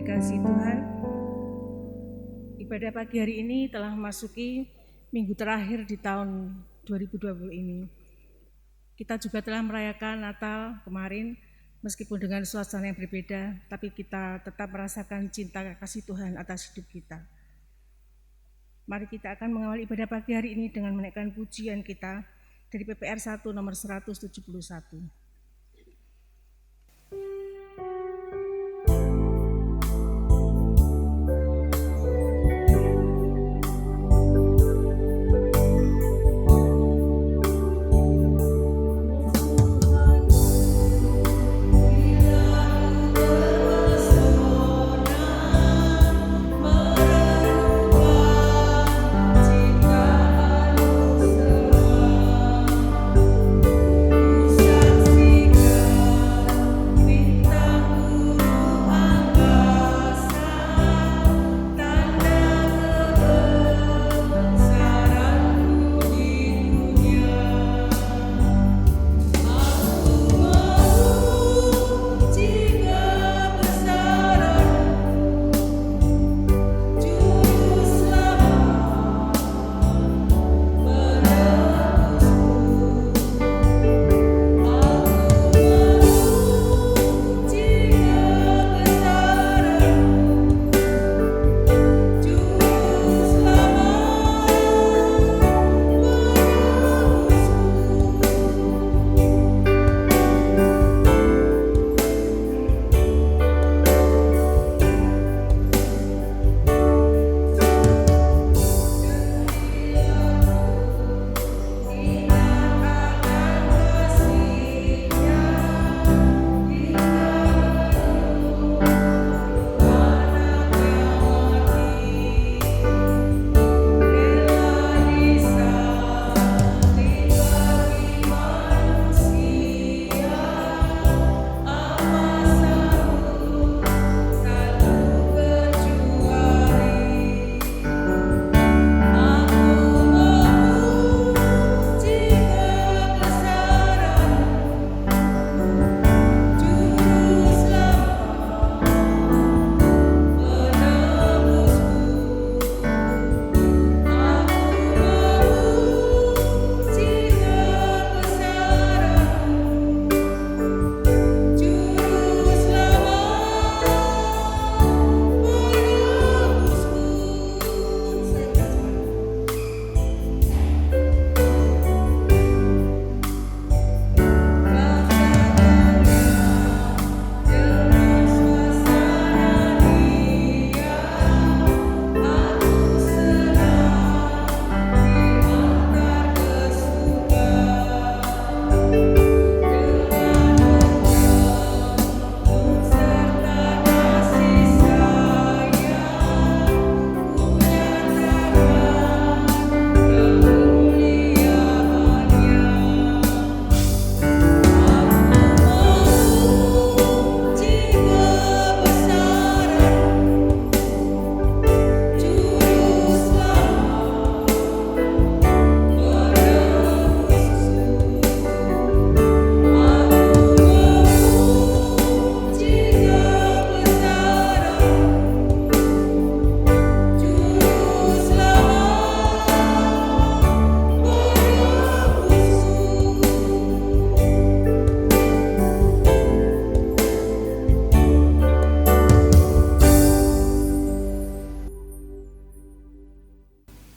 dikasihi Tuhan, ibadah pagi hari ini telah memasuki minggu terakhir di tahun 2020 ini. Kita juga telah merayakan Natal kemarin, meskipun dengan suasana yang berbeda, tapi kita tetap merasakan cinta kasih Tuhan atas hidup kita. Mari kita akan mengawali ibadah pagi hari ini dengan menaikkan pujian kita dari PPR 1 nomor 171.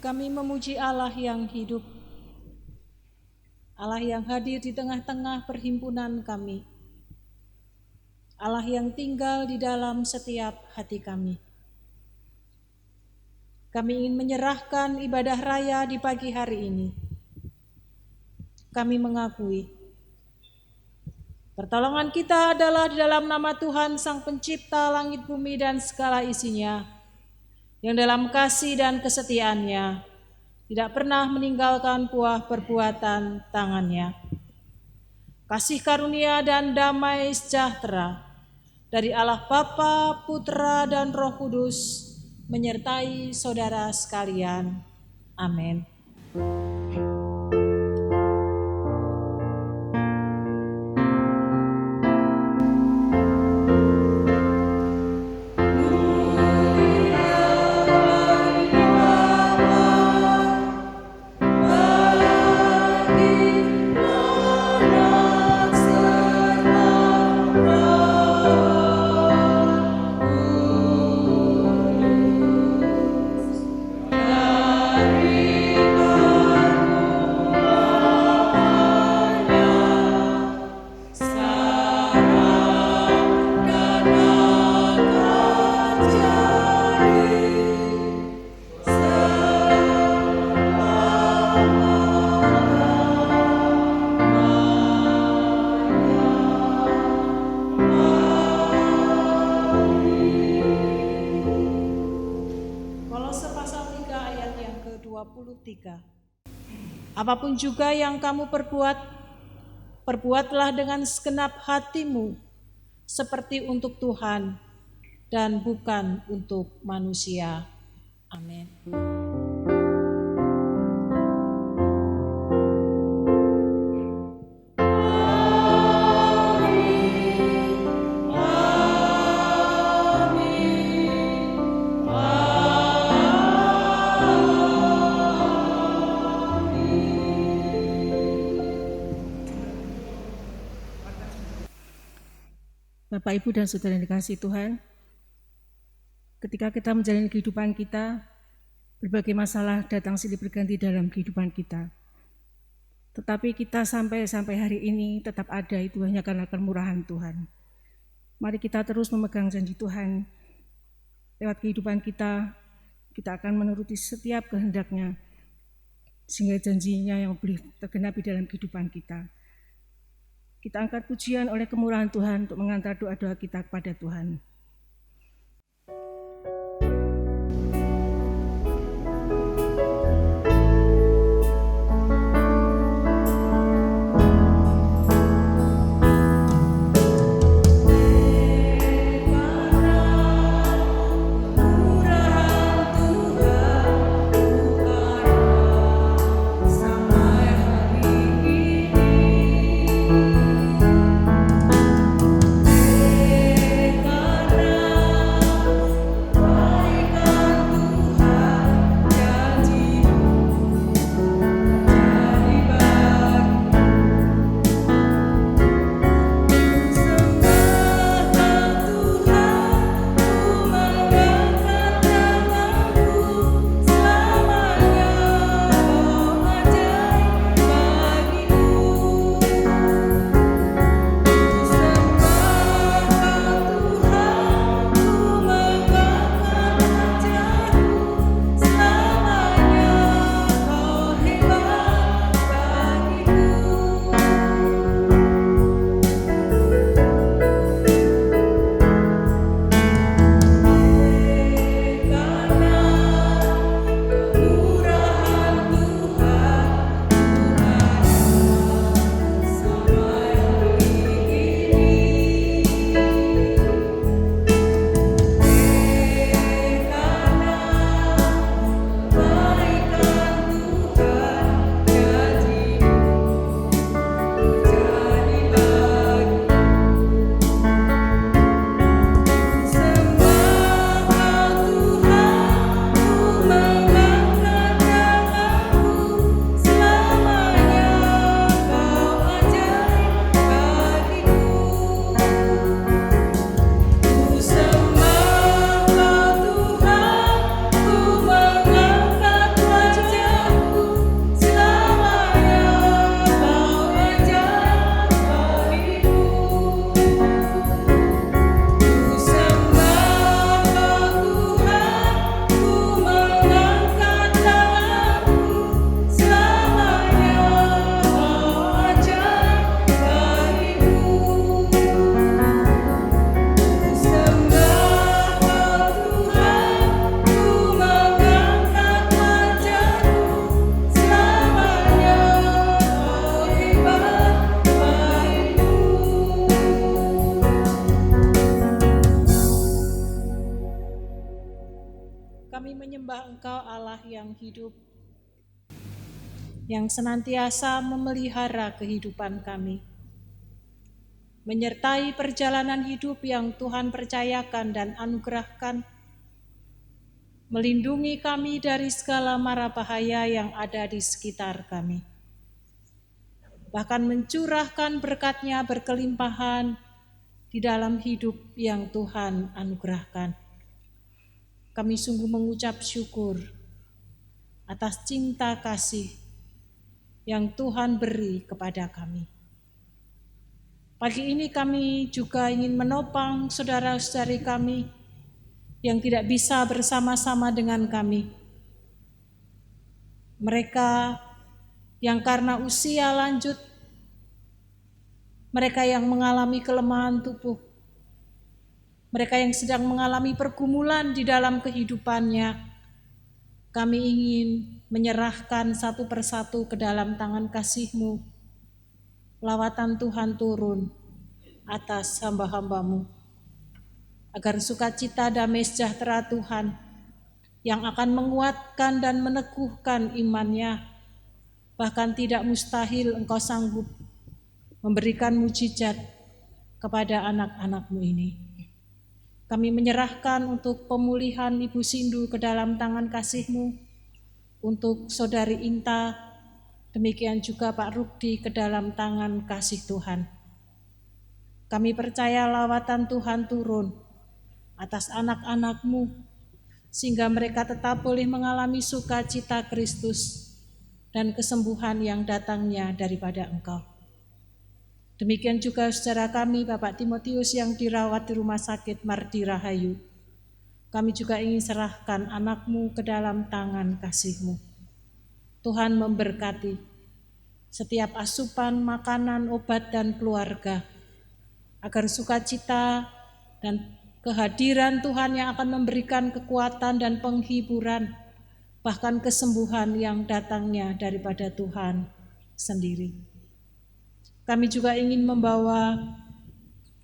Kami memuji Allah yang hidup, Allah yang hadir di tengah-tengah perhimpunan kami, Allah yang tinggal di dalam setiap hati kami. Kami ingin menyerahkan ibadah raya di pagi hari ini. Kami mengakui pertolongan kita adalah di dalam nama Tuhan Sang Pencipta langit bumi dan segala isinya, yang dalam kasih dan kesetiaannya tidak pernah meninggalkan buah perbuatan tangannya. Kasih karunia dan damai sejahtera dari Allah Bapa, Putra, dan Roh Kudus menyertai saudara sekalian. Amin. Apapun juga yang kamu perbuat, perbuatlah dengan segenap hatimu, seperti untuk Tuhan dan bukan untuk manusia. Amin. Bapak, Ibu, dan Saudara yang dikasihi Tuhan, ketika kita menjalani kehidupan kita, berbagai masalah datang silih berganti dalam kehidupan kita. Tetapi kita sampai hari ini tetap ada, itu hanya karena kemurahan Tuhan. Mari kita terus memegang janji Tuhan. Lewat kehidupan kita akan menuruti setiap kehendak-Nya, sehingga janjinya yang boleh tergenapi dalam kehidupan kita. Kita angkat pujian oleh kemurahan Tuhan untuk mengantar doa-doa kita kepada Tuhan. Engkau Allah yang hidup, yang senantiasa memelihara kehidupan kami, menyertai perjalanan hidup yang Tuhan percayakan dan anugerahkan, melindungi kami dari segala mara bahaya yang ada di sekitar kami, bahkan mencurahkan berkat-Nya berkelimpahan di dalam hidup yang Tuhan anugerahkan. Kami sungguh mengucap syukur atas cinta kasih yang Tuhan beri kepada kami. Pagi ini kami juga ingin menopang saudara-saudari kami yang tidak bisa bersama-sama dengan kami. Mereka yang karena usia lanjut, mereka yang mengalami kelemahan tubuh, mereka yang sedang mengalami pergumulan di dalam kehidupannya, kami ingin menyerahkan satu persatu ke dalam tangan kasih-Mu. Lawatan Tuhan turun atas hamba-hamba-Mu, agar sukacita damai sejahtera Tuhan yang akan menguatkan dan meneguhkan imannya, bahkan tidak mustahil Engkau sanggup memberikan mujizat kepada anak-anak-Mu ini. Kami menyerahkan untuk pemulihan Ibu Sindu ke dalam tangan kasih-Mu, untuk Saudari Inta, demikian juga Pak Rukdi ke dalam tangan kasih Tuhan. Kami percaya lawatan Tuhan turun atas anak-anak-Mu, sehingga mereka tetap boleh mengalami sukacita Kristus dan kesembuhan yang datangnya daripada Engkau. Demikian juga saudara kami Bapak Timotius yang dirawat di Rumah Sakit Mardi Rahayu. Kami juga ingin serahkan anak-Mu ke dalam tangan kasih-Mu. Tuhan memberkati setiap asupan makanan, obat, dan keluarga, agar sukacita dan kehadiran Tuhan yang akan memberikan kekuatan dan penghiburan, bahkan kesembuhan yang datangnya daripada Tuhan sendiri. Kami juga ingin membawa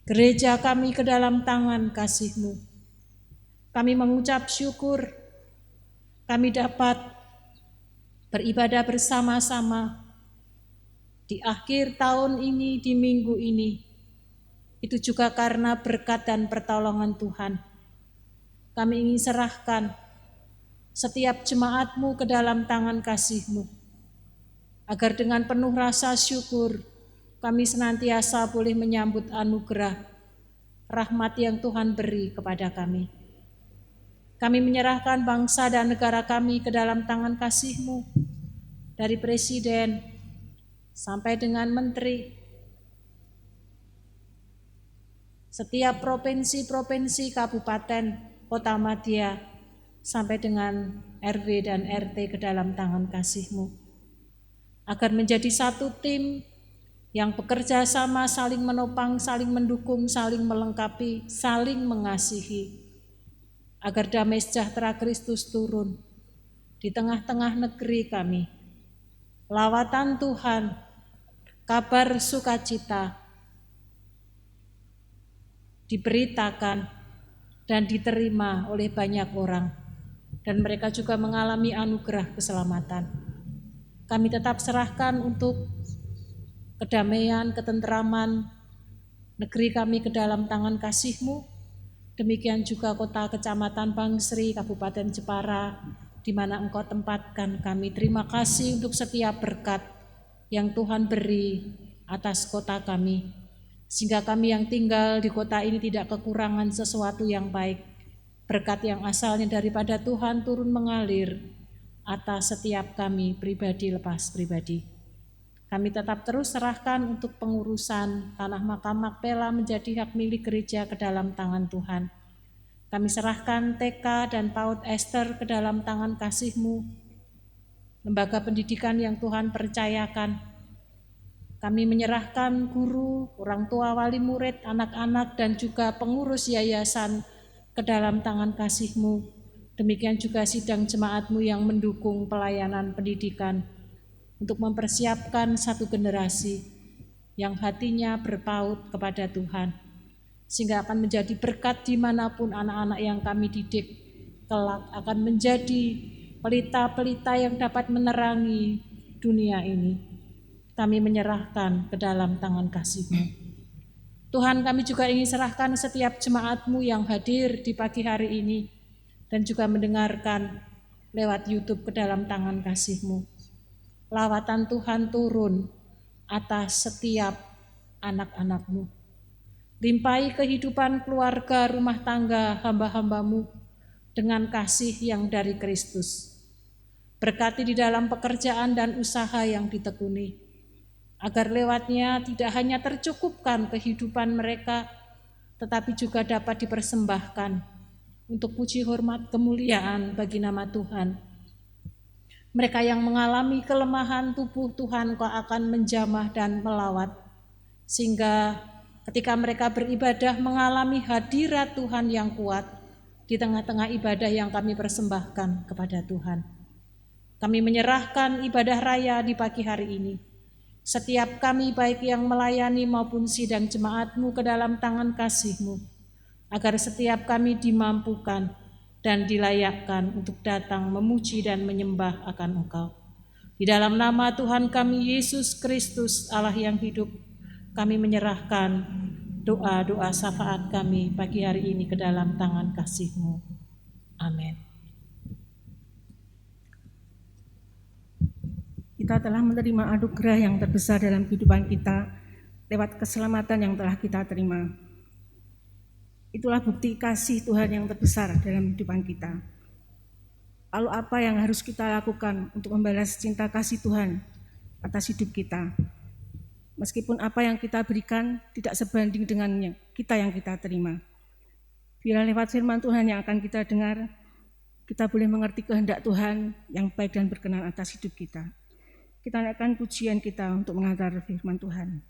gereja kami ke dalam tangan kasih-Mu. Kami mengucap syukur kami dapat beribadah bersama-sama di akhir tahun ini, di minggu ini. Itu juga karena berkat dan pertolongan Tuhan. Kami ingin serahkan setiap jemaat-Mu ke dalam tangan kasih-Mu, agar dengan penuh rasa syukur kami senantiasa boleh menyambut anugerah, rahmat yang Tuhan beri kepada kami. Kami menyerahkan bangsa dan negara kami ke dalam tangan kasih-Mu, dari presiden sampai dengan menteri, setiap provinsi-provinsi, kabupaten, kota madya, sampai dengan RW dan RT ke dalam tangan kasih-Mu, agar menjadi satu tim yang bekerja sama, saling menopang, saling mendukung, saling melengkapi, saling mengasihi, agar damai sejahtera Kristus turun di tengah-tengah negeri kami. Lawatan Tuhan, kabar sukacita diberitakan dan diterima oleh banyak orang, dan mereka juga mengalami anugerah keselamatan. Kami tetap serahkan untuk kedamaian, ketenteraman negeri kami ke dalam tangan kasih-Mu. Demikian juga kota kecamatan Bangsri, Kabupaten Jepara, di mana Engkau tempatkan kami. Terima kasih untuk setiap berkat yang Tuhan beri atas kota kami, sehingga kami yang tinggal di kota ini tidak kekurangan sesuatu yang baik. Berkat yang asalnya daripada Tuhan turun mengalir atas setiap kami pribadi lepas pribadi. Kami tetap terus serahkan untuk pengurusan tanah makam Makpela menjadi hak milik gereja ke dalam tangan Tuhan. Kami serahkan TK dan PAUD Esther ke dalam tangan kasih-Mu, lembaga pendidikan yang Tuhan percayakan. Kami menyerahkan guru, orang tua, wali murid, anak-anak, dan juga pengurus yayasan ke dalam tangan kasih-Mu. Demikian juga sidang jemaat-Mu yang mendukung pelayanan pendidikan, untuk mempersiapkan satu generasi yang hatinya berpaut kepada Tuhan, sehingga akan menjadi berkat dimanapun anak-anak yang kami didik kelak akan menjadi pelita-pelita yang dapat menerangi dunia ini. Kami menyerahkan ke dalam tangan kasih-Mu. Tuhan, kami juga ingin serahkan setiap jemaat-Mu yang hadir di pagi hari ini dan juga mendengarkan lewat YouTube ke dalam tangan kasih-Mu. Lawatan Tuhan turun atas setiap anak-anak-Mu. Limpahi kehidupan keluarga, rumah tangga hamba-hamba-Mu dengan kasih yang dari Kristus. Berkati di dalam pekerjaan dan usaha yang ditekuni, agar lewatnya tidak hanya tercukupkan kehidupan mereka, tetapi juga dapat dipersembahkan untuk puji hormat kemuliaan bagi nama Tuhan. Mereka yang mengalami kelemahan tubuh, Tuhan Kau akan menjamah dan melawat, sehingga ketika mereka beribadah mengalami hadirat Tuhan yang kuat di tengah-tengah ibadah yang kami persembahkan kepada Tuhan. Kami menyerahkan ibadah raya di pagi hari ini. Setiap kami baik yang melayani maupun sidang jemaat-Mu ke dalam tangan kasih-Mu, agar setiap kami dimampukan dan dilayakkan untuk datang memuji dan menyembah akan Engkau. Di dalam nama Tuhan kami Yesus Kristus, Allah yang hidup, kami menyerahkan doa-doa syafaat kami pagi hari ini ke dalam tangan kasih-Mu. Amin. Kita telah menerima anugerah yang terbesar dalam kehidupan kita lewat keselamatan yang telah kita terima. Itulah bukti kasih Tuhan yang terbesar dalam kehidupan kita. Lalu apa yang harus kita lakukan untuk membalas cinta kasih Tuhan atas hidup kita? Meskipun apa yang kita berikan tidak sebanding dengan kita yang kita terima. Bila lewat firman Tuhan yang akan kita dengar, kita boleh mengerti kehendak Tuhan yang baik dan berkenan atas hidup kita. Kita naikkan pujian kita untuk mengantar firman Tuhan.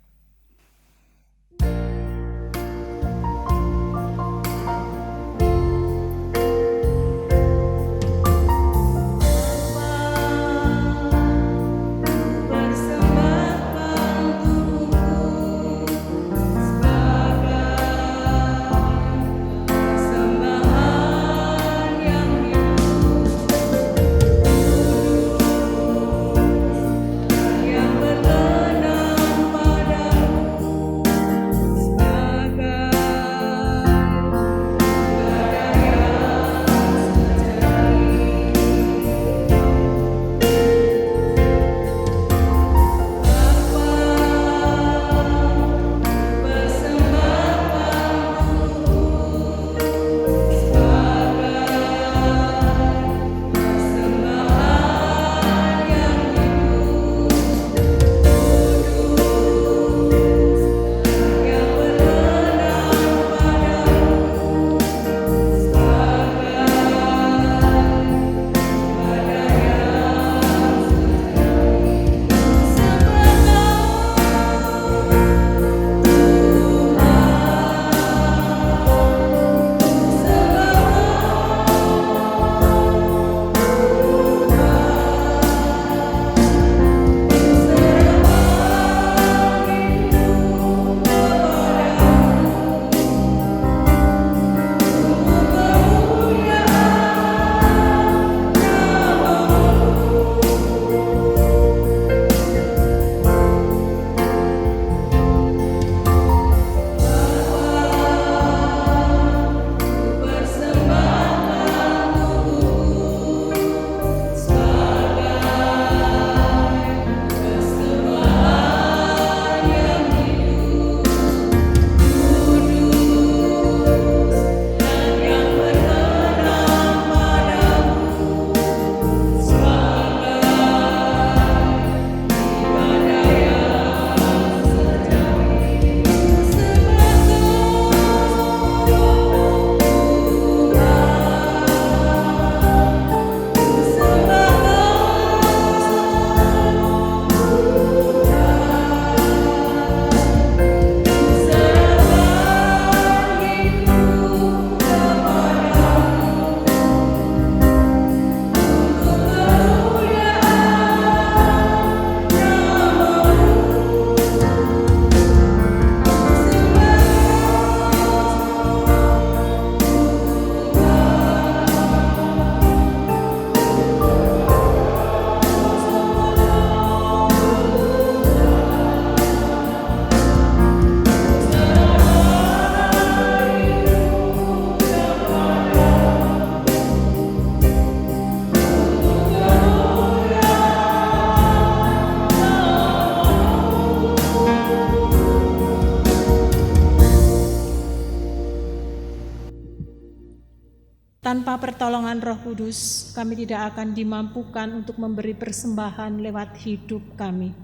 Tanpa pertolongan Roh Kudus, kami tidak akan dimampukan untuk memberi persembahan lewat hidup kami,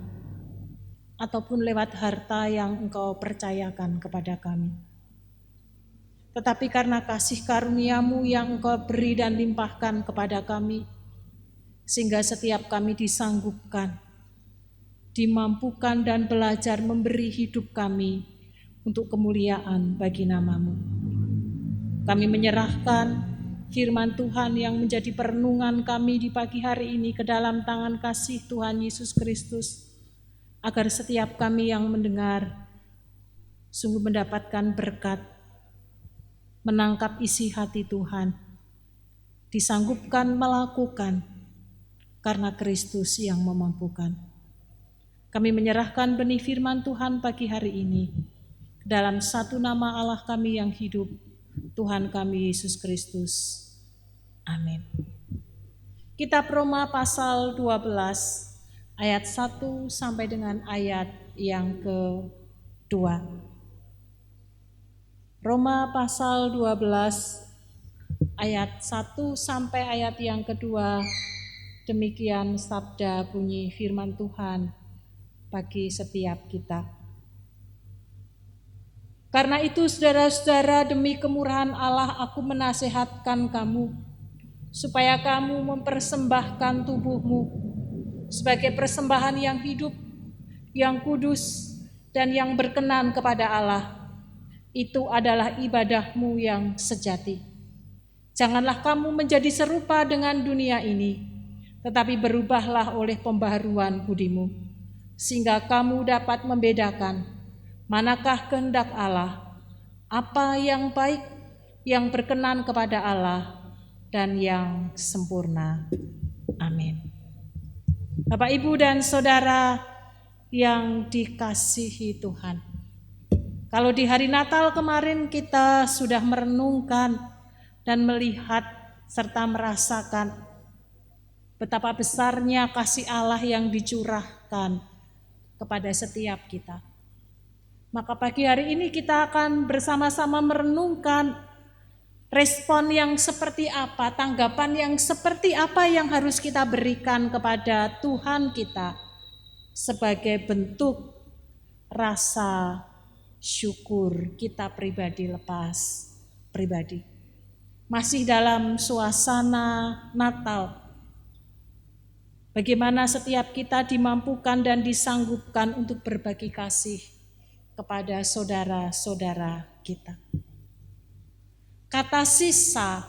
ataupun lewat harta yang Engkau percayakan kepada kami. Tetapi karena kasih karunia-Mu yang Engkau beri dan limpahkan kepada kami, sehingga setiap kami disanggupkan, dimampukan dan belajar memberi hidup kami untuk kemuliaan bagi nama-Mu. Kami menyerahkan firman Tuhan yang menjadi perenungan kami di pagi hari ini ke dalam tangan kasih Tuhan Yesus Kristus, agar setiap kami yang mendengar sungguh mendapatkan berkat, menangkap isi hati Tuhan, disanggupkan melakukan karena Kristus yang memampukan. Kami menyerahkan benih firman Tuhan pagi hari ini dalam satu nama Allah kami yang hidup, Tuhan kami Yesus Kristus. Amin. Kitab Roma pasal 12 ayat 1 sampai dengan ayat yang ke-2. Roma pasal 12 ayat 1 sampai ayat yang kedua. Demikian sabda bunyi firman Tuhan bagi setiap kita. Karena itu saudara-saudara, demi kemurahan Allah aku menasihatkan kamu, supaya kamu mempersembahkan tubuhmu sebagai persembahan yang hidup, yang kudus, dan yang berkenan kepada Allah. Itu adalah ibadahmu yang sejati. Janganlah kamu menjadi serupa dengan dunia ini, tetapi berubahlah oleh pembaharuan budimu, sehingga kamu dapat membedakan manakah kehendak Allah, apa yang baik, yang berkenan kepada Allah, dan yang sempurna. Amin. Bapak, Ibu, dan Saudara yang dikasihi Tuhan, kalau di hari Natal kemarin kita sudah merenungkan dan melihat serta merasakan betapa besarnya kasih Allah yang dicurahkan kepada setiap kita. Maka pagi hari ini kita akan bersama-sama merenungkan respon yang seperti apa, tanggapan yang seperti apa yang harus kita berikan kepada Tuhan kita sebagai bentuk rasa syukur kita pribadi lepas pribadi. Masih dalam suasana Natal, bagaimana setiap kita dimampukan dan disanggupkan untuk berbagi kasih kepada saudara-saudara kita. Kata sisa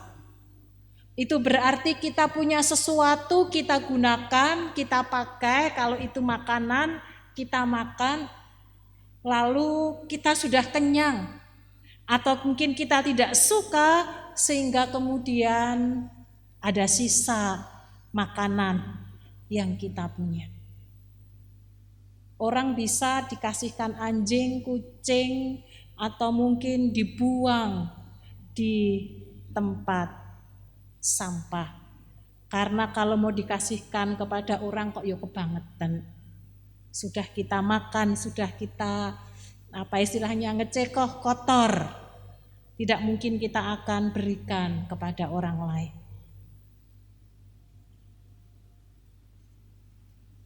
itu berarti kita punya sesuatu, kita gunakan, kita pakai, kalau itu makanan kita makan, lalu kita sudah kenyang, atau mungkin kita tidak suka sehingga kemudian ada sisa makanan yang kita punya. Orang bisa dikasihkan anjing, kucing, atau mungkin dibuang di tempat sampah. Karena kalau mau dikasihkan kepada orang kok ya kebangetan. Sudah kita makan, sudah kita ngecekoh kotor. Tidak mungkin kita akan berikan kepada orang lain.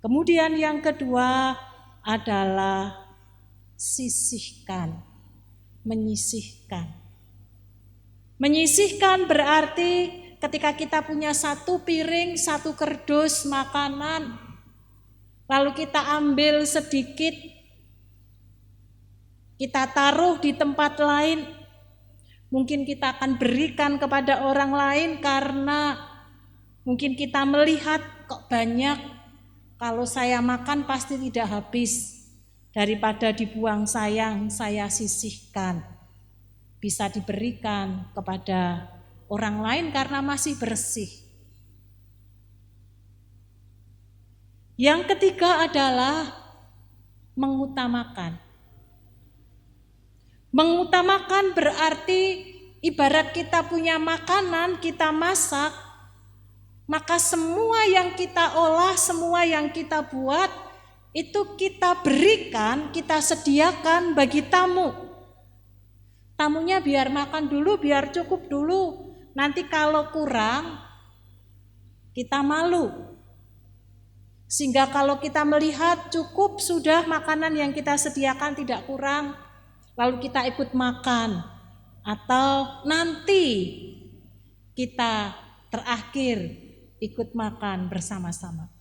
Kemudian yang kedua adalah sisihkan, menyisihkan. Menyisihkan berarti ketika kita punya satu piring, satu kerdus makanan, lalu kita ambil sedikit, kita taruh di tempat lain, mungkin kita akan berikan kepada orang lain karena mungkin kita melihat kok banyak, kalau saya makan pasti tidak habis, daripada dibuang sayang, saya sisihkan. Bisa diberikan kepada orang lain karena masih bersih. Yang ketiga adalah mengutamakan. Mengutamakan berarti ibarat kita punya makanan, kita masak, maka semua yang kita olah, semua yang kita buat, itu kita berikan, kita sediakan bagi tamu. Tamunya biar makan dulu, biar cukup dulu. Nanti kalau kurang, kita malu. Sehingga kalau kita melihat cukup sudah makanan yang kita sediakan tidak kurang, lalu kita ikut makan. Atau nanti kita terakhir ikut makan bersama-sama.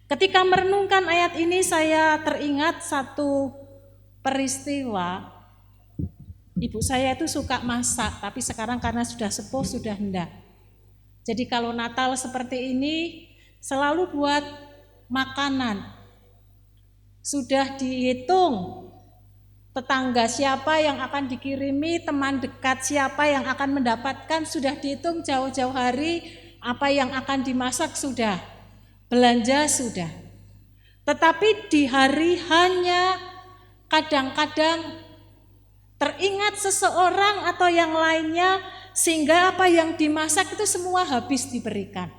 Ketika merenungkan ayat ini saya teringat satu peristiwa Ibu saya itu suka masak, tapi sekarang karena sudah sepuh sudah enggak. Jadi kalau Natal seperti ini selalu buat makanan. Sudah dihitung tetangga siapa yang akan dikirimi, teman dekat siapa yang akan mendapatkan, sudah dihitung jauh-jauh hari, apa yang akan dimasak sudah, belanja sudah. Tetapi di hari hanya kadang-kadang teringat seseorang atau yang lainnya sehingga apa yang dimasak itu semua habis diberikan.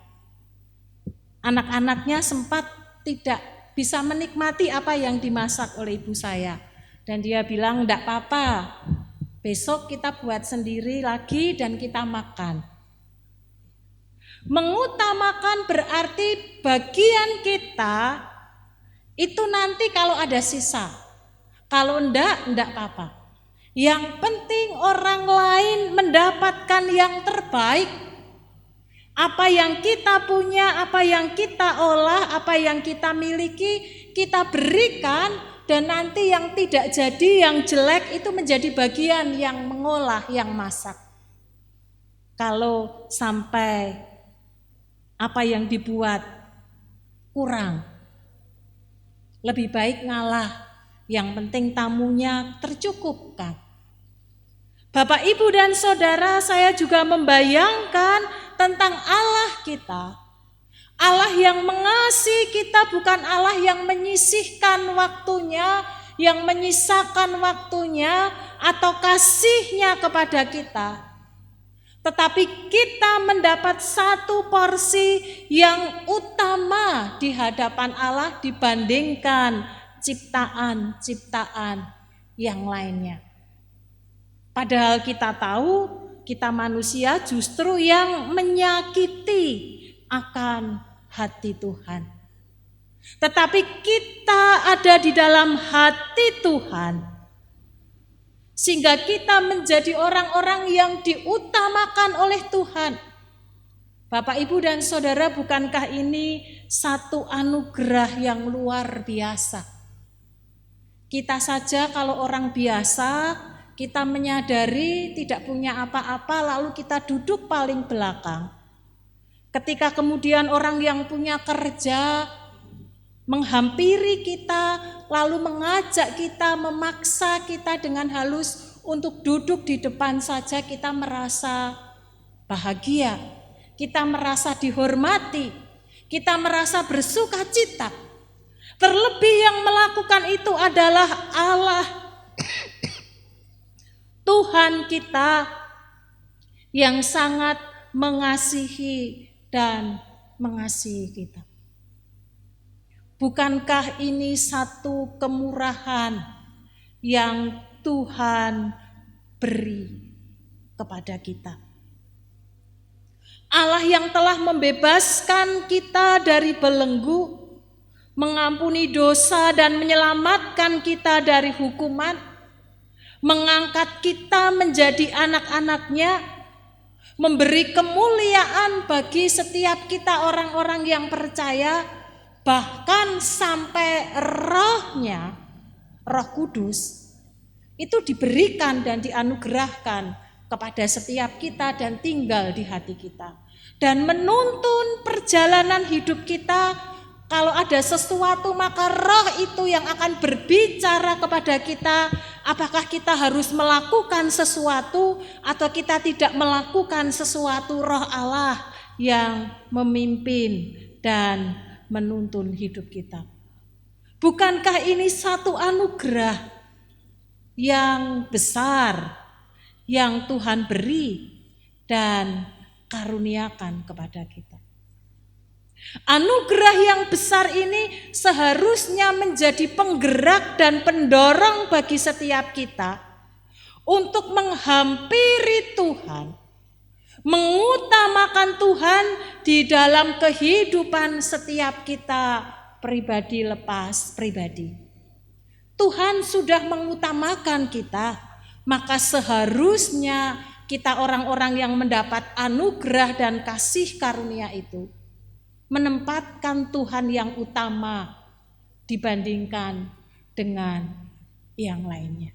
Anak-anaknya sempat tidak bisa menikmati apa yang dimasak oleh ibu saya. Dan dia bilang, enggak apa-apa, besok kita buat sendiri lagi dan kita makan. Mengutamakan berarti bagian kita itu nanti kalau ada sisa. Kalau enggak apa-apa. Yang penting orang lain mendapatkan yang terbaik. Apa yang kita punya, apa yang kita olah, apa yang kita miliki, kita berikan. Dan nanti yang tidak jadi, yang jelek itu menjadi bagian yang mengolah, yang masak. Kalau sampai apa yang dibuat kurang, lebih baik ngalah. Yang penting tamunya tercukupkan. Bapak, Ibu, dan Saudara, saya juga membayangkan tentang Allah kita. Allah yang mengasihi kita, bukan Allah yang menyisihkan waktunya, yang menyisakan waktunya atau kasihnya kepada kita. Tetapi kita mendapat satu porsi yang utama di hadapan Allah dibandingkan ciptaan-ciptaan yang lainnya. Padahal kita tahu kita manusia justru yang menyakiti akan hati Tuhan. Tetapi kita ada di dalam hati Tuhan, sehingga kita menjadi orang-orang yang diutamakan oleh Tuhan. Bapak, Ibu, dan Saudara, bukankah ini satu anugerah yang luar biasa? Kita saja kalau orang biasa, kita menyadari tidak punya apa-apa lalu kita duduk paling belakang. Ketika kemudian orang yang punya kerja menghampiri kita, lalu mengajak kita, memaksa kita dengan halus untuk duduk di depan saja, kita merasa bahagia, kita merasa dihormati, kita merasa bersuka cita. Terlebih yang melakukan itu adalah Allah, Tuhan kita yang sangat mengasihi dan mengasihi kita. Bukankah ini satu kemurahan yang Tuhan beri kepada kita? Allah yang telah membebaskan kita dari belenggu, mengampuni dosa dan menyelamatkan kita dari hukuman, mengangkat kita menjadi anak-anaknya, memberi kemuliaan bagi setiap kita orang-orang yang percaya, bahkan sampai rohnya, Roh Kudus, itu diberikan dan dianugerahkan kepada setiap kita dan tinggal di hati kita. Dan menuntun perjalanan hidup kita. Kalau ada sesuatu maka roh itu yang akan berbicara kepada kita. Apakah kita harus melakukan sesuatu atau kita tidak melakukan sesuatu, roh Allah yang memimpin dan menuntun hidup kita. Bukankah ini satu anugerah yang besar yang Tuhan beri dan karuniakan kepada kita? Anugerah yang besar ini seharusnya menjadi penggerak dan pendorong bagi setiap kita untuk menghampiri Tuhan, mengutamakan Tuhan di dalam kehidupan setiap kita pribadi lepas pribadi. Tuhan sudah mengutamakan kita, maka seharusnya kita orang-orang yang mendapat anugerah dan kasih karunia itu menempatkan Tuhan yang utama dibandingkan dengan yang lainnya.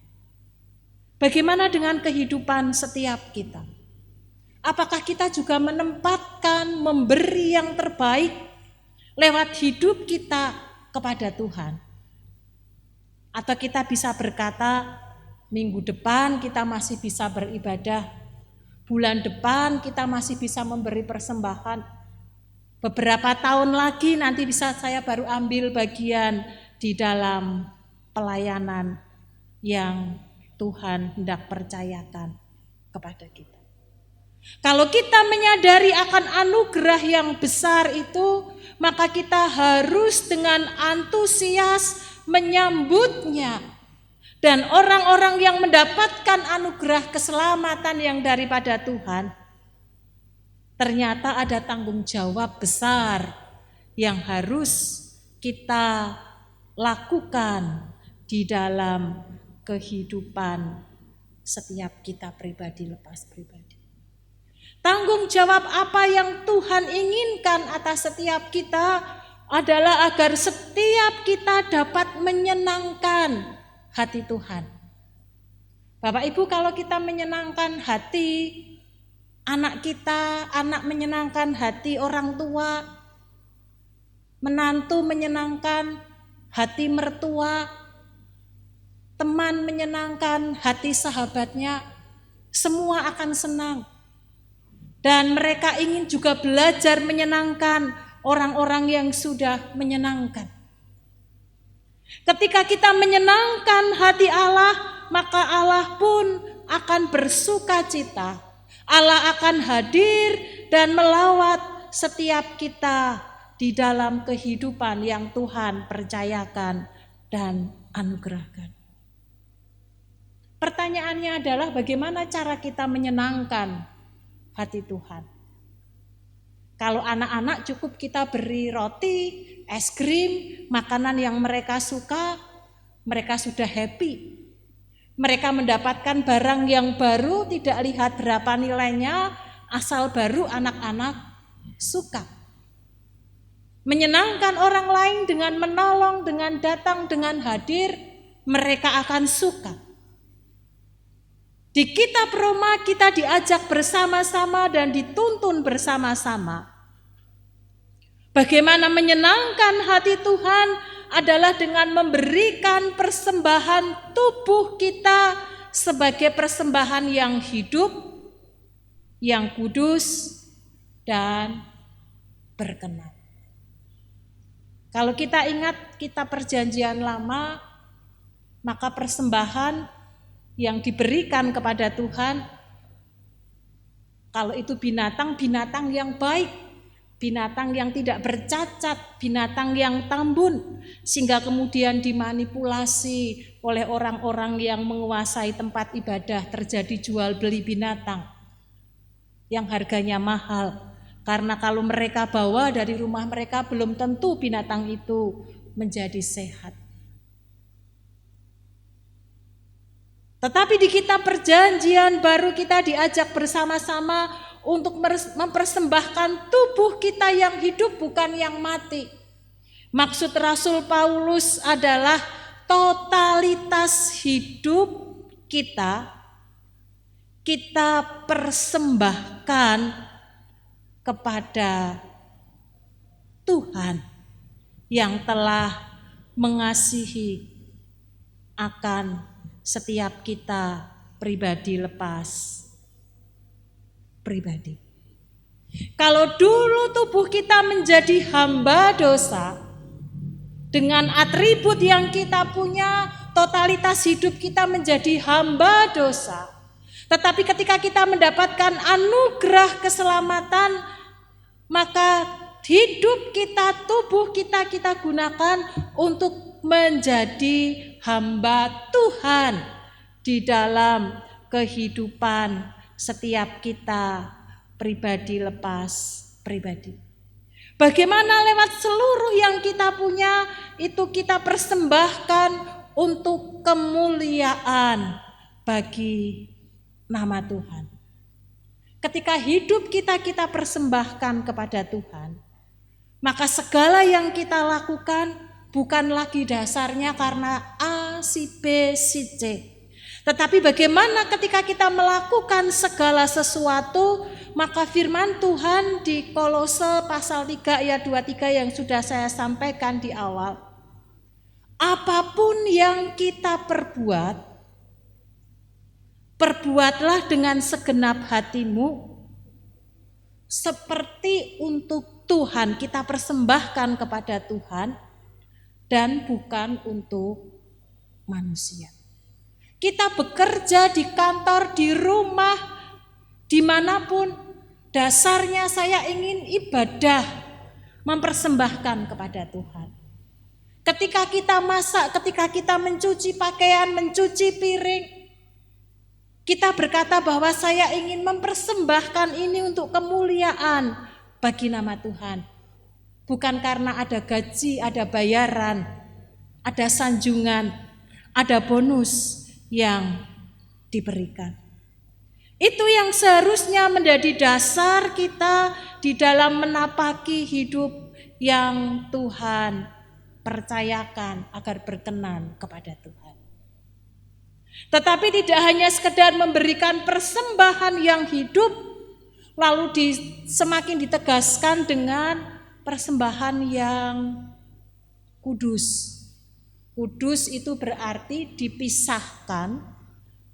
Bagaimana dengan kehidupan setiap kita? Apakah kita juga menempatkan, memberi yang terbaik lewat hidup kita kepada Tuhan? Atau kita bisa berkata, minggu depan kita masih bisa beribadah, bulan depan kita masih bisa memberi persembahan, beberapa tahun lagi nanti bisa saya baru ambil bagian di dalam pelayanan yang Tuhan hendak percayakan kepada kita. Kalau kita menyadari akan anugerah yang besar itu, maka kita harus dengan antusias menyambutnya. Dan orang-orang yang mendapatkan anugerah keselamatan yang daripada Tuhan, ternyata ada tanggung jawab besar yang harus kita lakukan di dalam kehidupan setiap kita pribadi lepas pribadi. Tanggung jawab apa yang Tuhan inginkan atas setiap kita adalah agar setiap kita dapat menyenangkan hati Tuhan. Bapak Ibu, kalau kita menyenangkan hati anak kita, anak menyenangkan hati orang tua, menantu menyenangkan hati mertua, teman menyenangkan hati sahabatnya, semua akan senang. Dan mereka ingin juga belajar menyenangkan orang-orang yang sudah menyenangkan. Ketika kita menyenangkan hati Allah, maka Allah pun akan bersuka cita. Allah akan hadir dan melawat setiap kita di dalam kehidupan yang Tuhan percayakan dan anugerahkan. Pertanyaannya adalah bagaimana cara kita menyenangkan hati Tuhan. Kalau anak-anak cukup kita beri roti, es krim, makanan yang mereka suka, mereka sudah happy. Mereka mendapatkan barang yang baru, tidak lihat berapa nilainya, asal baru anak-anak suka. Menyenangkan orang lain dengan menolong, dengan datang, dengan hadir, mereka akan suka. Di kitab Roma kita diajak bersama-sama dan dituntun bersama-sama. Bagaimana menyenangkan hati Tuhan adalah dengan memberikan persembahan tubuh kita sebagai persembahan yang hidup, yang kudus, dan berkenan. Kalau kita ingat kitab Perjanjian Lama, maka persembahan yang diberikan kepada Tuhan, kalau itu binatang yang baik, binatang yang tidak bercacat, binatang yang tambun, sehingga kemudian dimanipulasi oleh orang-orang yang menguasai tempat ibadah, terjadi jual beli binatang yang harganya mahal. Karena kalau mereka bawa dari rumah mereka, belum tentu binatang itu menjadi sehat. Tetapi di kitab Perjanjian Baru kita diajak bersama-sama untuk mempersembahkan tubuh kita yang hidup, bukan yang mati. Maksud Rasul Paulus adalah totalitas hidup kita persembahkan kepada Tuhan yang telah mengasihi akan setiap kita pribadi lepas pribadi. Kalau dulu tubuh kita menjadi hamba dosa, dengan atribut yang kita punya, totalitas hidup kita menjadi hamba dosa. Tetapi ketika kita mendapatkan anugerah keselamatan, maka hidup kita, tubuh kita gunakan untuk menjadi hamba Tuhan di dalam kehidupan setiap kita pribadi lepas pribadi. Bagaimana lewat seluruh yang kita punya itu kita persembahkan untuk kemuliaan bagi nama Tuhan. Ketika hidup kita persembahkan kepada Tuhan, maka segala yang kita lakukan bukan lagi dasarnya karena A, si B, si C. Tetapi bagaimana ketika kita melakukan segala sesuatu, maka firman Tuhan di Kolose pasal 3 ayat 23 yang sudah saya sampaikan di awal. Apapun yang kita perbuat, perbuatlah dengan segenap hatimu, seperti untuk Tuhan, kita persembahkan kepada Tuhan dan bukan untuk manusia. Kita bekerja di kantor, di rumah, dimanapun, dasarnya saya ingin ibadah, mempersembahkan kepada Tuhan. Ketika kita masak, ketika kita mencuci pakaian, mencuci piring, kita berkata bahwa saya ingin mempersembahkan ini untuk kemuliaan bagi nama Tuhan. Bukan karena ada gaji, ada bayaran, ada sanjungan, ada bonus yang diberikan. Itu yang seharusnya menjadi dasar kita di dalam menapaki hidup yang Tuhan percayakan agar berkenan kepada Tuhan. Tetapi tidak hanya sekedar memberikan persembahan yang hidup, lalu semakin ditegaskan dengan persembahan yang kudus. Kudus itu berarti dipisahkan,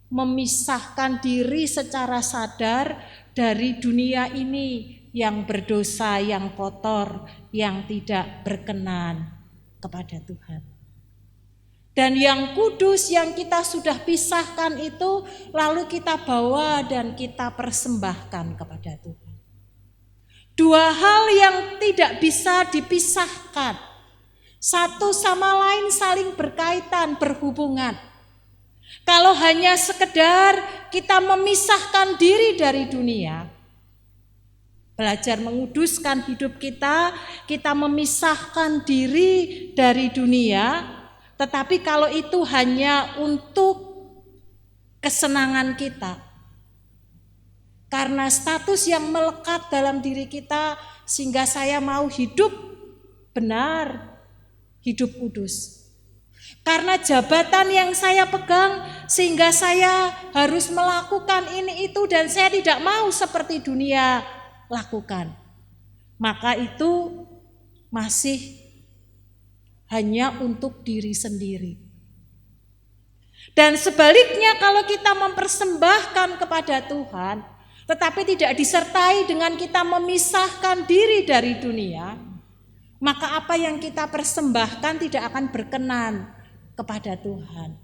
memisahkan diri secara sadar dari dunia ini yang berdosa, yang kotor, yang tidak berkenan kepada Tuhan. Dan yang kudus yang kita sudah pisahkan itu lalu kita bawa dan kita persembahkan kepada Tuhan. Dua hal yang tidak bisa dipisahkan. Satu sama lain saling berkaitan, berhubungan. Kalau hanya sekedar kita memisahkan diri dari dunia, belajar menguduskan hidup kita, kita memisahkan diri dari dunia, tetapi kalau itu hanya untuk kesenangan kita, karena status yang melekat dalam diri kita, sehingga saya mau hidup benar, hidup kudus. Karena jabatan yang saya pegang sehingga saya harus melakukan ini itu dan saya tidak mau seperti dunia lakukan. Maka itu masih hanya untuk diri sendiri. Dan sebaliknya kalau kita mempersembahkan kepada Tuhan, tetapi tidak disertai dengan kita memisahkan diri dari dunia, maka apa yang kita persembahkan tidak akan berkenan kepada Tuhan.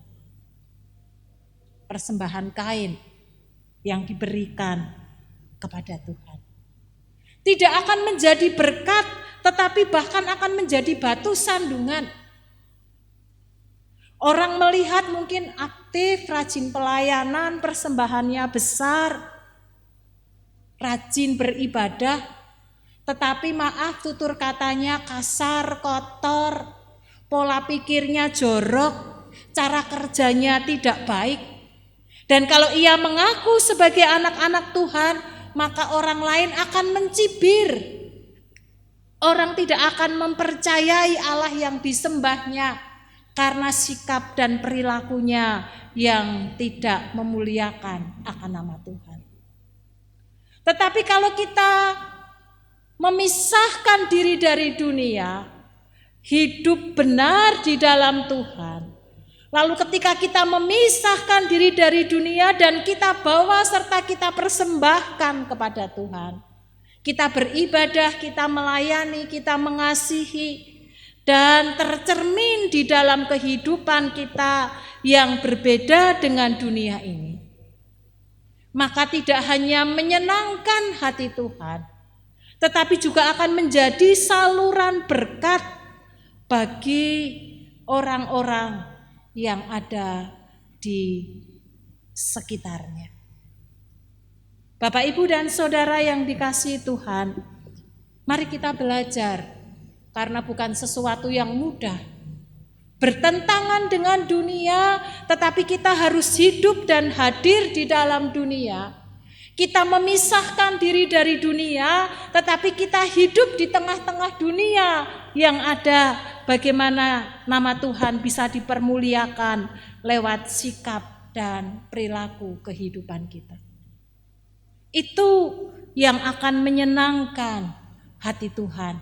Persembahan kain yang diberikan kepada Tuhan tidak akan menjadi berkat, tetapi bahkan akan menjadi batu sandungan. Orang melihat mungkin aktif, rajin pelayanan, persembahannya besar, rajin beribadah, tetapi maaf tutur katanya kasar, kotor, pola pikirnya jorok, cara kerjanya tidak baik. Dan kalau ia mengaku sebagai anak-anak Tuhan, maka orang lain akan mencibir. Orang tidak akan mempercayai Allah yang disembahnya karena sikap dan perilakunya yang tidak memuliakan akan nama Tuhan. Tetapi kalau kita memisahkan diri dari dunia, hidup benar di dalam Tuhan. Lalu ketika kita memisahkan diri dari dunia dan kita bawa serta kita persembahkan kepada Tuhan, kita beribadah, kita melayani, kita mengasihi, dan tercermin di dalam kehidupan kita yang berbeda dengan dunia ini. Maka tidak hanya menyenangkan hati Tuhan, tetapi juga akan menjadi saluran berkat bagi orang-orang yang ada di sekitarnya. Bapak, Ibu, dan Saudara yang dikasihi Tuhan, mari kita belajar, karena bukan sesuatu yang mudah. Bertentangan dengan dunia, tetapi kita harus hidup dan hadir di dalam dunia. Kita memisahkan diri dari dunia, tetapi kita hidup di tengah-tengah dunia yang ada. Bagaimana nama Tuhan bisa dipermuliakan lewat sikap dan perilaku kehidupan kita. Itu yang akan menyenangkan hati Tuhan.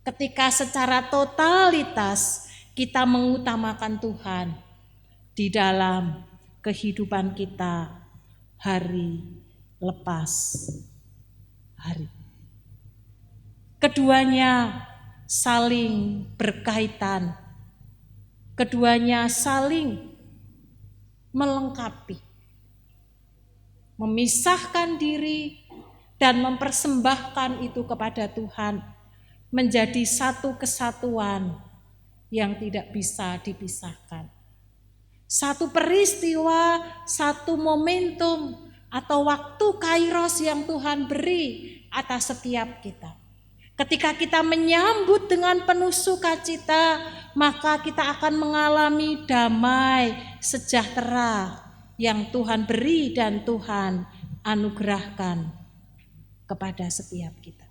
Ketika secara totalitas kita mengutamakan Tuhan di dalam kehidupan kita hari lepas hari. Keduanya saling berkaitan. Keduanya saling melengkapi. Memisahkan diri dan mempersembahkan itu kepada Tuhan menjadi satu kesatuan yang tidak bisa dipisahkan. Satu peristiwa, satu momentum atau waktu kairos yang Tuhan beri atas setiap kita. Ketika kita menyambut dengan penuh sukacita, maka kita akan mengalami damai sejahtera yang Tuhan beri dan Tuhan anugerahkan kepada setiap kita.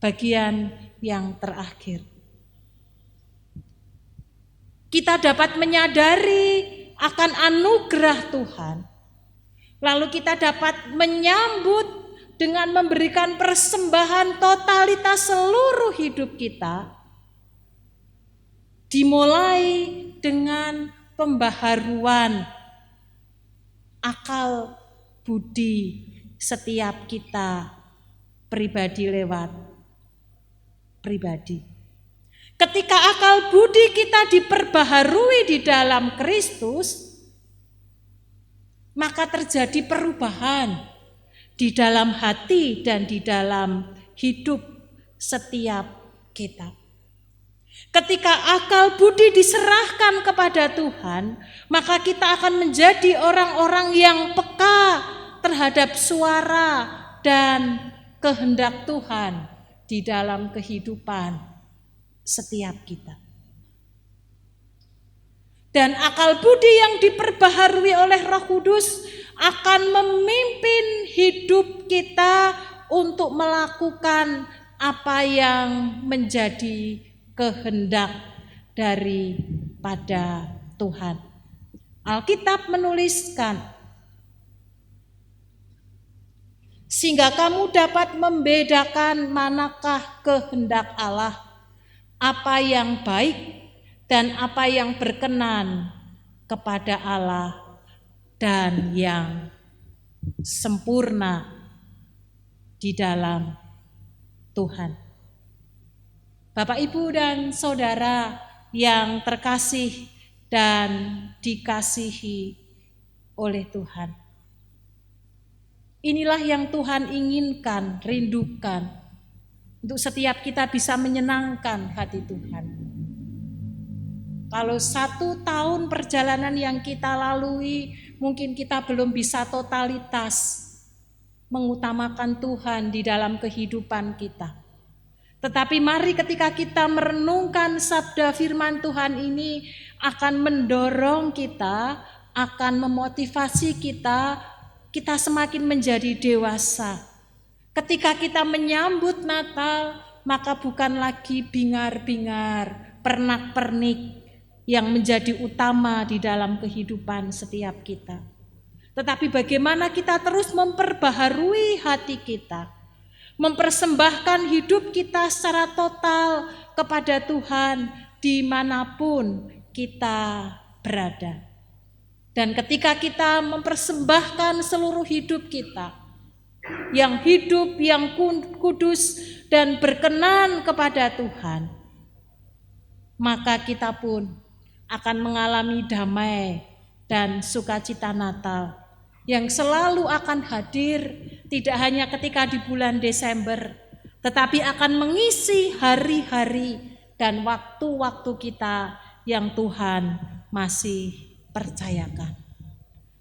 Bagian yang terakhir, kita dapat menyadari akan anugerah Tuhan. Lalu kita dapat menyambut dengan memberikan persembahan totalitas seluruh hidup kita. Dimulai dengan pembaharuan akal budi setiap kita pribadi lewat pribadi. Ketika akal budi kita diperbaharui di dalam Kristus, maka terjadi perubahan di dalam hati dan di dalam hidup setiap kita. Ketika akal budi diserahkan kepada Tuhan, maka kita akan menjadi orang-orang yang peka terhadap suara dan kehendak Tuhan di dalam kehidupan setiap kita. Dan akal budi yang diperbaharui oleh Roh Kudus akan memimpin hidup kita untuk melakukan apa yang menjadi kehendak daripada Tuhan. Alkitab menuliskan, sehingga kamu dapat membedakan manakah kehendak Allah, apa yang baik dan apa yang berkenan kepada Allah dan yang sempurna di dalam Tuhan. Bapak, Ibu, dan Saudara yang terkasih dan dikasihi oleh Tuhan. Inilah yang Tuhan inginkan, rindukan, untuk setiap kita bisa menyenangkan hati Tuhan. Kalau 1 tahun perjalanan yang kita lalui, mungkin kita belum bisa totalitas mengutamakan Tuhan di dalam kehidupan kita. Tetapi mari ketika kita merenungkan sabda firman Tuhan ini akan mendorong kita, akan memotivasi kita semakin menjadi dewasa. Ketika kita menyambut Natal, maka bukan lagi bingar-bingar, pernak-pernik yang menjadi utama di dalam kehidupan setiap kita. Tetapi bagaimana kita terus memperbaharui hati kita, mempersembahkan hidup kita secara total kepada Tuhan dimanapun kita berada. Dan ketika kita mempersembahkan seluruh hidup kita, yang hidup, yang kudus dan berkenan kepada Tuhan, maka kita pun akan mengalami damai dan sukacita Natal yang selalu akan hadir tidak hanya ketika di bulan Desember, tetapi akan mengisi hari-hari dan waktu-waktu kita yang Tuhan masih percayakan.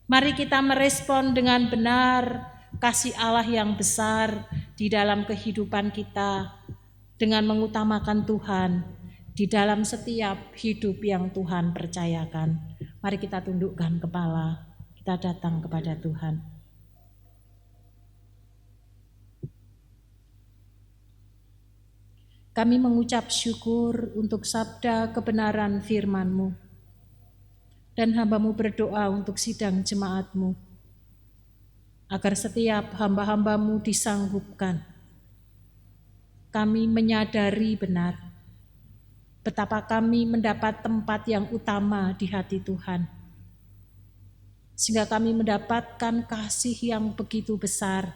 Mari kita merespon dengan benar kasih Allah yang besar di dalam kehidupan kita dengan mengutamakan Tuhan di dalam setiap hidup yang Tuhan percayakan. Mari kita tundukkan kepala, kita datang kepada Tuhan. Kami mengucap syukur untuk sabda kebenaran firman-Mu. dan hamba-Mu berdoa untuk sidang jemaat-Mu, agar setiap hamba-hamba-Mu disanggupkan. Kami menyadari benar betapa kami mendapat tempat yang utama di hati Tuhan, sehingga kami mendapatkan kasih yang begitu besar,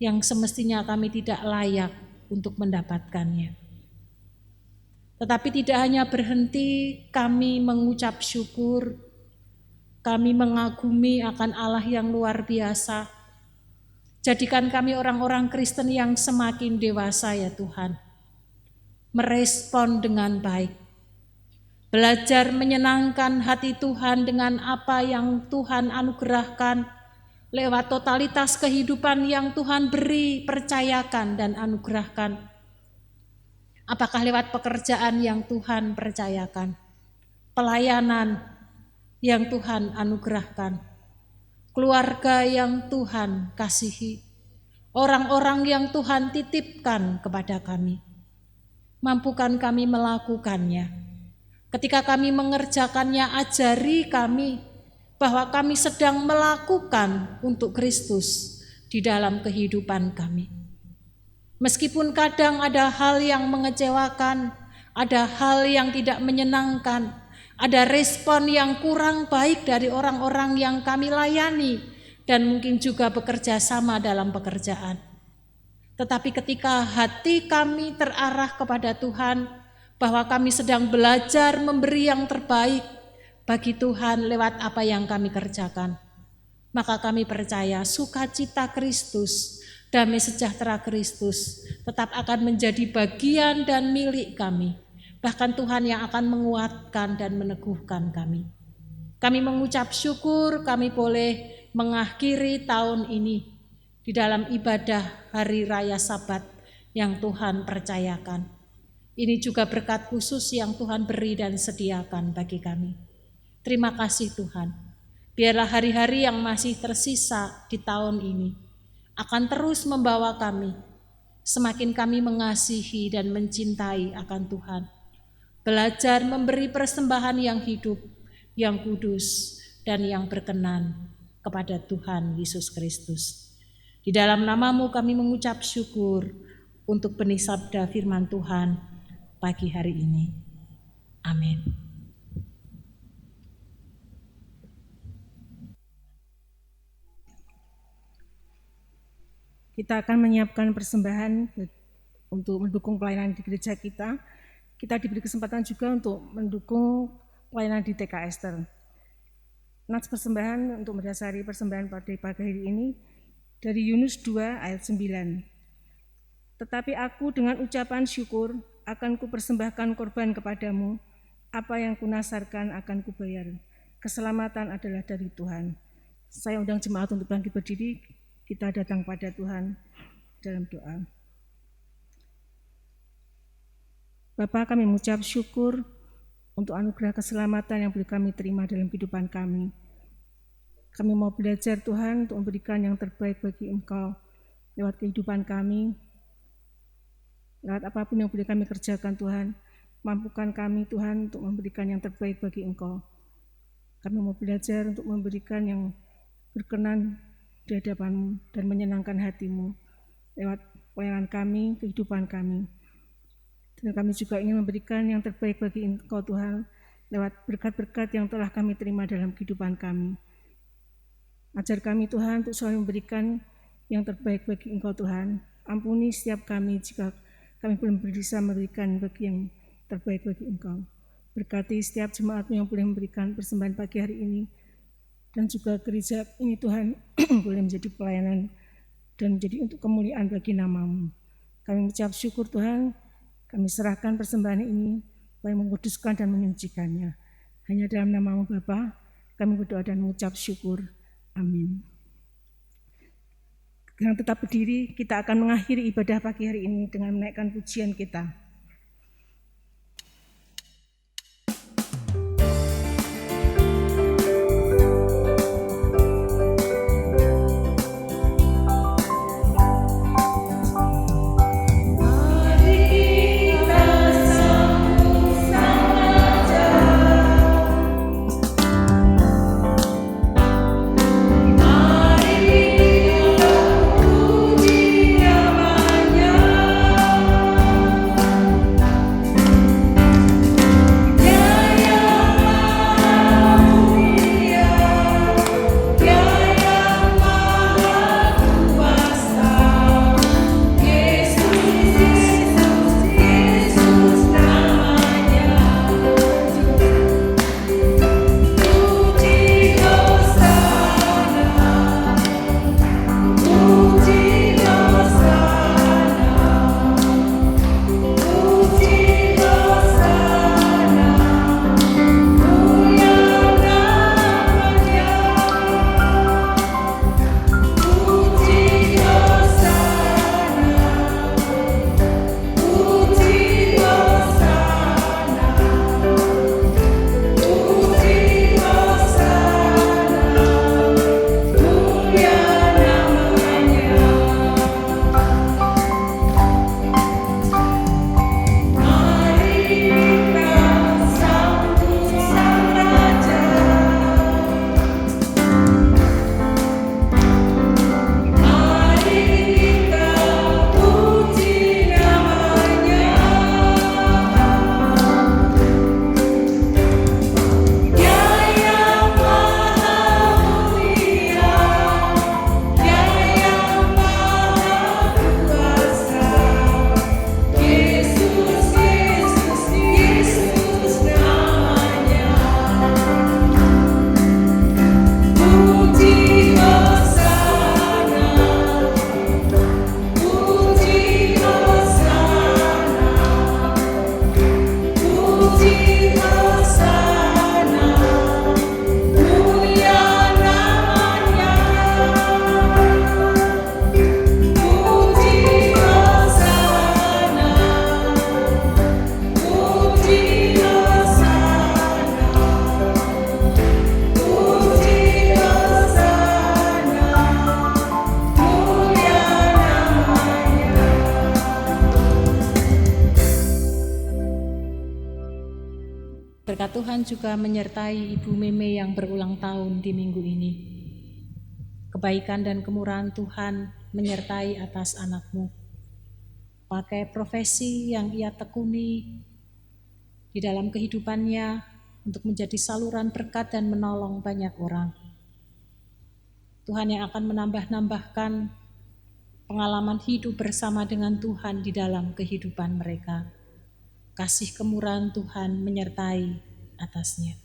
yang semestinya kami tidak layak untuk mendapatkannya. Tetapi tidak hanya berhenti kami mengucap syukur, kami mengagumi akan Allah yang luar biasa. Jadikan kami orang-orang Kristen yang semakin dewasa ya Tuhan, merespon dengan baik, belajar menyenangkan hati Tuhan dengan apa yang Tuhan anugerahkan lewat totalitas kehidupan yang Tuhan beri, percayakan dan anugerahkan. Apakah lewat pekerjaan yang Tuhan percayakan, pelayanan yang Tuhan anugerahkan, keluarga yang Tuhan kasihi, orang-orang yang Tuhan titipkan kepada kami. Mampukan kami melakukannya. Ketika kami mengerjakannya, ajari kami bahwa kami sedang melakukan untuk Kristus di dalam kehidupan kami. Meskipun kadang ada hal yang mengecewakan, ada hal yang tidak menyenangkan, ada respon yang kurang baik dari orang-orang yang kami layani, dan mungkin juga bekerja sama dalam pekerjaan. Tetapi ketika hati kami terarah kepada Tuhan, bahwa kami sedang belajar memberi yang terbaik bagi Tuhan lewat apa yang kami kerjakan, maka kami percaya sukacita Kristus, damai sejahtera Kristus tetap akan menjadi bagian dan milik kami. Bahkan Tuhan yang akan menguatkan dan meneguhkan kami. Kami mengucap syukur kami boleh mengakhiri tahun ini di dalam ibadah hari raya Sabat yang Tuhan percayakan. Ini juga berkat khusus yang Tuhan beri dan sediakan bagi kami. Terima kasih Tuhan. Biarlah hari-hari yang masih tersisa di tahun ini akan terus membawa kami, semakin kami mengasihi dan mencintai akan Tuhan. Belajar memberi persembahan yang hidup, yang kudus, dan yang berkenan kepada Tuhan Yesus Kristus. Di dalam nama-Mu kami mengucap syukur untuk benih sabda firman Tuhan pagi hari ini. Amin. Kita akan menyiapkan persembahan untuk mendukung pelayanan di gereja kita. Kita diberi kesempatan juga untuk mendukung pelayanan di TK Ester. Nats persembahan untuk mendasari persembahan pada pagi hari ini dari Yunus 2 ayat 9. Tetapi aku dengan ucapan syukur akan kupersembahkan korban kepadamu, apa yang kunasarkan akan kubayar. Keselamatan adalah dari Tuhan. Saya undang jemaat untuk bangkit berdiri. Kita datang pada Tuhan dalam doa. Bapa, kami mengucap syukur untuk anugerah keselamatan yang boleh kami terima dalam kehidupan kami. Kami mau belajar Tuhan untuk memberikan yang terbaik bagi Engkau lewat kehidupan kami, lewat apapun yang boleh kami kerjakan Tuhan. Mampukan kami Tuhan untuk memberikan yang terbaik bagi Engkau. Kami mau belajar untuk memberikan yang berkenan di hadapan-Mu dan menyenangkan hati-Mu lewat pelayanan kami, kehidupan kami. Dan kami juga ingin memberikan yang terbaik bagi Engkau Tuhan lewat berkat-berkat yang telah kami terima dalam kehidupan kami. Ajar kami Tuhan untuk selalu memberikan yang terbaik bagi Engkau Tuhan. Ampuni setiap kami jika kami belum bisa memberikan bagi yang terbaik bagi Engkau. Berkati setiap jemaat-Mu yang boleh memberikan persembahan pagi hari ini, dan juga gereja ini Tuhan boleh menjadi pelayanan dan menjadi untuk kemuliaan bagi nama-Mu. Kami mengucap syukur Tuhan, kami serahkan persembahan ini, supaya menguduskan dan menyucikannya. Hanya dalam nama-Mu Bapa, kami berdoa dan mengucap syukur. Amin. Dengan tetap berdiri, kita akan mengakhiri ibadah pagi hari ini dengan menaikkan pujian kita. Berkat Tuhan juga menyertai Ibu Meme yang berulang tahun di minggu ini. Kebaikan dan kemurahan Tuhan menyertai atas anakmu. Pakai profesi yang ia tekuni di dalam kehidupannya untuk menjadi saluran berkat dan menolong banyak orang. Tuhan yang akan menambah-nambahkan pengalaman hidup bersama dengan Tuhan di dalam kehidupan mereka. Kasih kemurahan Tuhan menyertai atasnya.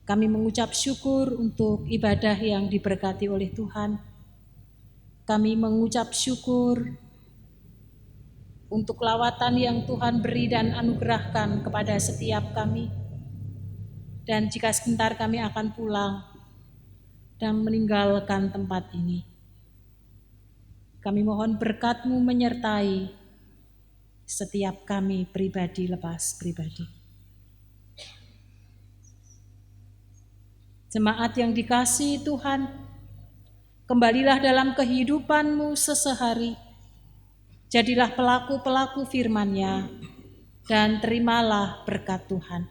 Kami mengucap syukur untuk ibadah yang diberkati oleh Tuhan. Kami mengucap syukur untuk lawatan yang Tuhan beri dan anugerahkan kepada setiap kami. Dan jika sebentar kami akan pulang dan meninggalkan tempat ini, kami mohon berkat-Mu menyertai setiap kami pribadi lepas pribadi. Jemaat yang dikasihi Tuhan, kembalilah dalam kehidupan-Mu sesehari. Jadilah pelaku-pelaku firman-Nya dan terimalah berkat Tuhan.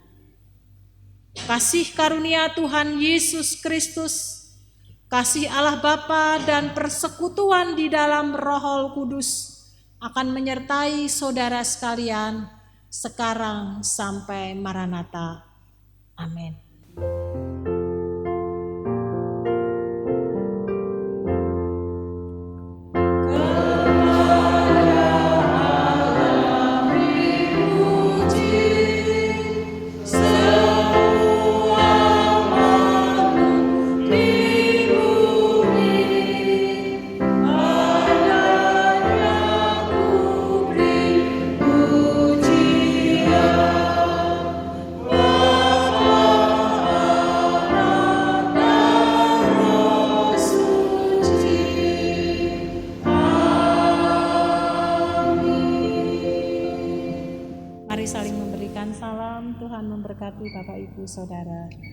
Kasih karunia Tuhan Yesus Kristus, kasih Allah Bapa dan persekutuan di dalam Roh Kudus akan menyertai saudara sekalian sekarang sampai Maranatha. Amin. Mari saling memberikan salam. Tuhan memberkati Bapak Ibu Saudara.